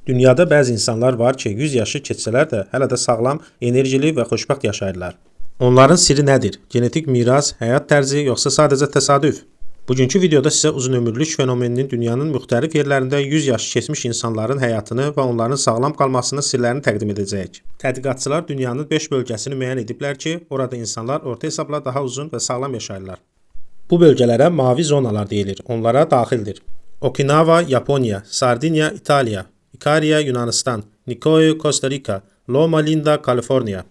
Dünyada bəzi insanlar var ki, 100 yaşı keçsələr də hələ də sağlam, enerjili və xoşbəxt yaşayırlar. Onların sirri nədir? Genetik miras, həyat tərzi, yoxsa sadəcə təsadüf? Bugünkü videoda sizə uzunömürlük fenomeninin dünyanın müxtəlif yerlərində 100 yaşı keçmiş insanların həyatını və onların sağlam qalmasının sirlərini təqdim edəcəyik. Tədqiqatçılar dünyanın 5 bölgəsini müəyyən ediblər ki, orada insanlar orta hesabla daha uzun və sağlam yaşayırlar. Bu bölgələrə mavi zonalar deyilir, onlara daxildir. Okinawa, Yaponiya, Sardinya, İtaliya, Ikariya, Yunanistan, Nicoya, Costa Rica, Loma Linda, Kaliforniya.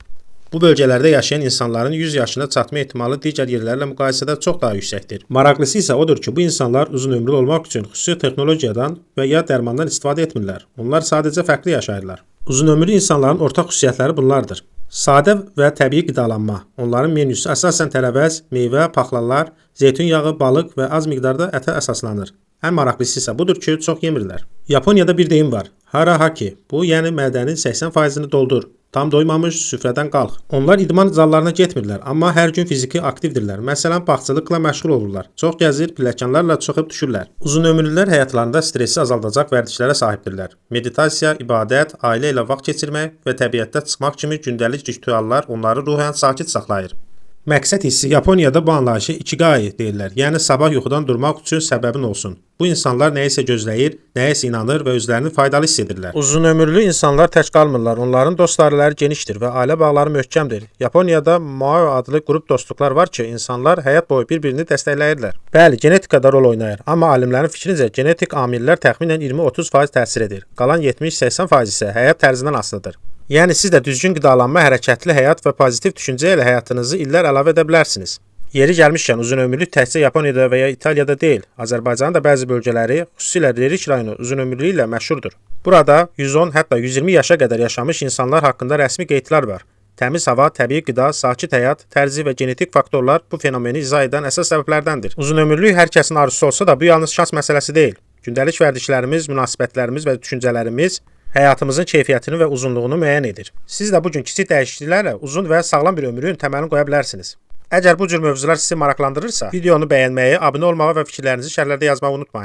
Bu bölgələrdə yaşayan insanların 100 yaşına çatma ehtimalı digər yerlərlə müqayisədə çox daha yüksəkdir. Maraqlısı isə odur ki, bu insanlar uzun ömürlü olmaq üçün xüsusi texnologiyadan və ya dərmandan istifadə etmirlər. Onlar sadəcə fərqli yaşayırlar. Uzun ömürlü insanların ortaq xüsusiyyətləri bunlardır. Sadə və təbii qidalanma. Onların menyusu əsasən tərəvəz, meyvə, paxlalar, zeytun yağı, balıq və az miqdarda ətə əsaslanır. Ən maraqlısı isə budur ki, çox yemirlər. Yaponiyada bir deyim var. Hara haki. Bu, yəni mədənin 80%-ni doldur. Tam doymamış, süfrədən qalx. Onlar idman zallarına getmirlər, amma hər gün fiziki aktivdirlər. Məsələn, bağçılıqla məşğul olurlar. Çox gəzir, pilləkənlərlə çıxıb düşürlər. Uzunömürlülər həyatlarında stressi azaldacaq vərdişlərə sahibdirlər. Meditasiya, ibadət, ailə ilə vaxt keçirmək və təbiətdə çıxmaq kimi gündəlik ritüallar onları ruhən sakit saxlayır. Məqsəd hissi Yaponiyada bu anlayışı ikigai deyirlər, yəni sabah yuxudan durmaq üçün səbəbin olsun. Bu insanlar nəyisə gözləyir, nəyisə inanır və özlərini faydalı hiss edirlər. Uzunömürlü insanlar tək qalmırlar, onların dost dairələri genişdir və ailə bağları möhkəmdir. Yaponiyada Mao adlı qrup dostluqlar var ki, insanlar həyat boyu bir-birini dəstəkləyirlər. Bəli, genetikada rol oynayır, amma alimlərin fikrincə genetik amillər təxminən 20-30% təsir edir. Qalan 70-80% isə həyat tərzindən asılıdır. Yəni siz də düzgün qidalanma, hərəkətli həyat və pozitiv düşüncə ilə həyatınızı illər əlavə edə bilərsiniz. Yeri gəlmişkən uzunömürlük təkcə Yaponiyada və ya İtaliyada deyil, Azərbaycanın da bəzi bölgələri, xüsusilə Reriç rayonu uzunömürlüyü ilə məşhurdur. Burada 110, hətta 120 yaşa qədər yaşamış insanlar haqqında rəsmi qeydlər var. Təmiz hava, təbii qida, sakit həyat, tərzi və genetik faktorlar bu fenomeni izah edən əsas səbəblərdəndir. Uzunömürlük hər kəsin arzusu olsa da bu yalnız şans məsələsi deyil. Gündəlik vərdişlərimiz, münasibətlərimiz və düşüncələrimiz həyatımızın keyfiyyətini və uzunluğunu müəyyən edir. Siz də bu gün kiçik dəyişikliklərlə uzun və sağlam bir ömrün təməlini qoya bilərsiniz. Əgər bu cür mövzular sizi maraqlandırırsa, videonu bəyənməyi, abunə olmağı və fikirlərinizi şərhlərdə yazmağı unutmayın.